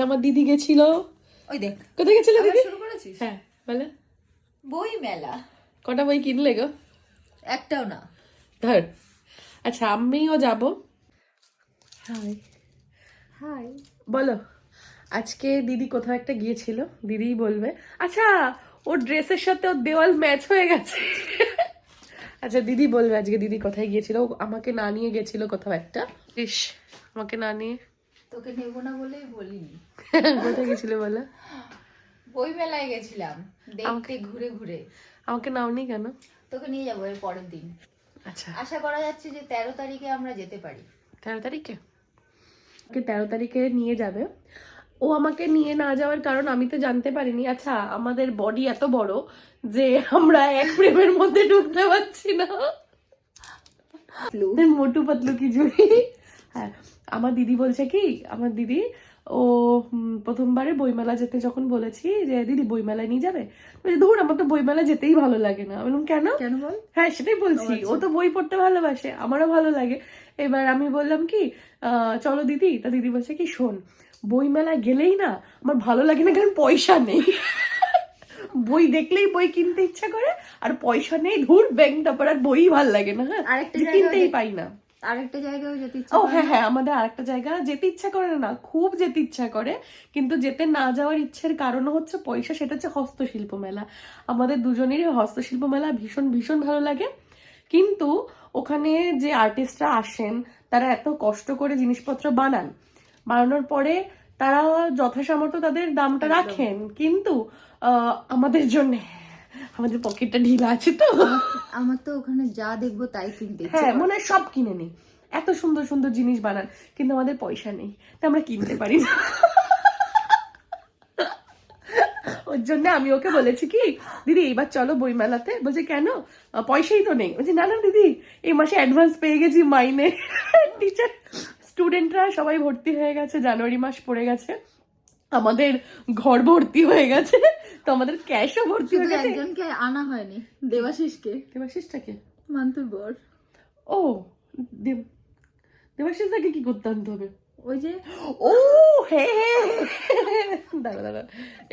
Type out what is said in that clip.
আমার দিদি গেছিল। ওই দেখ কোথায় গেছিল দিদি? শুরু করেছিস? হ্যাঁ বলে। বই মেলা। কটা বই কিনলে গো? একটাও না। ধর। আচ্ছা আমিও যাব। High high. বলো, আজকে দিদি কোথাও একটা গিয়েছিল, দিদিই বলবে। আচ্ছা ওর ড্রেসের সাথে ওর দেওয়াল ম্যাচ হয়ে গেছে। আচ্ছা দিদি বলবে আজকে দিদি কোথায় গিয়েছিল। ও আমাকে না নিয়ে গেছিল কোথাও একটা। ইস, আমাকে না নিয়ে। তোকে নেবো না বলেই বলিনি। কোথায় গেছিল বলো? বই মেলায় গেছিলাম দেখতে ঘুরে ঘুরে। আমাকে নাওনি কেন? তোকে নিয়ে যাবো এর পরের দিন। আচ্ছা আশা করা যাচ্ছে যে 13 তারিখে আমরা যেতে পারি। 13 তারিখে? ওকে 13 তারিখে নিয়ে যাবে। ও আমাকে নিয়ে না যাওয়ার কারণ আমি তো জানতে পারিনি। আচ্ছা আমাদের বডি এত বড় যে আমরা এক ফ্রেমের মধ্যে ঢুকতে পারছি না। মোটু পাতলু কি জুড়ি। হ্যাঁ, আমার দিদি বলছে কি, আমার দিদি ও প্রথমবারে বইমেলা যেতে যখন বলেছি যে দিদি বইমেলায় নিয়ে যাবে, ধুর আমার তো বইমেলা যেতেই ভালো লাগে না। বললাম কেন কেন বল? হ্যাঁ সেটাই বলছি, ও তো বই পড়তে ভালোবাসে, আমারও ভালো লাগে। এবার আমি বললাম কি চলো দিদি। তা দিদি বলছে কি শোন, বই মেলায় গেলেই না আমার ভালো লাগে না, কারণ পয়সা নেই। বই দেখলেই বই কিনতে ইচ্ছা করে, আর পয়সা নেই, ধুর ব্যাংক টাপার, আর বই ভাল লাগে না। হ্যাঁ আরেকটা কিনতেই পাই না। আরেকটা জায়গায় যেতে ইচ্ছা ও হ্যাঁ হ্যাঁ, আমাদের আরেকটা জায়গা যেতে ইচ্ছা করে না, খুব যেতে ইচ্ছা করে, কিন্তু যেতে না যাওয়ার ইচ্ছের কারণ হচ্ছে পয়সা। সেটা হচ্ছে হস্তশিল্প মেলা। আমাদের দুজনেরই হস্তশিল্প মেলা ভীষণ ভীষণ ভালো লাগে। কিন্তু ওখানে যে আর্টিস্টরা আসেন তারা এত কষ্ট করে জিনিসপত্র বানানোর পরে তারা যথাসামর্থ্য তাদের দামটা রাখেন, কিন্তু আমাদের জন্য আমাদের পকেটটা ঢিলা আছে তো। আমার তো ওখানে যা দেখবো তাই কিনতে ইচ্ছে হ্যাঁ করে। মনে হয় সব কিনে নিই, এত সুন্দর সুন্দর জিনিস বানান, কিন্তু আমাদের পয়সা নেই, তা আমরা কিনতে পারি না। ওর জন্য আমি ওকে বলেছি কি দিদি এবার চলো বই মেলাতে। বলছে কেন? পয়সাই তো নেই। বলছি না না দিদি, এই মাসে অ্যাডভান্স পেয়ে গেছি মাইনে। টিচার স্টুডেন্টরা সবাই ভর্তি হয়ে গেছে, জানুয়ারি মাস পড়ে গেছে, আমাদের ঘর ভর্তি হয়ে গেছে, তো আমাদের ক্যাশও ভর্তি হয়ে গেছে। একজনকে আনা হয়নি, দেবাশিসকে। দেবাশিসটাকে? মান্তুর বর। ও দেবাশিসটাকে কি করতে আনতে হবে? ওই যে ও হ্যাঁ, দাঁড়া দাঁড়া।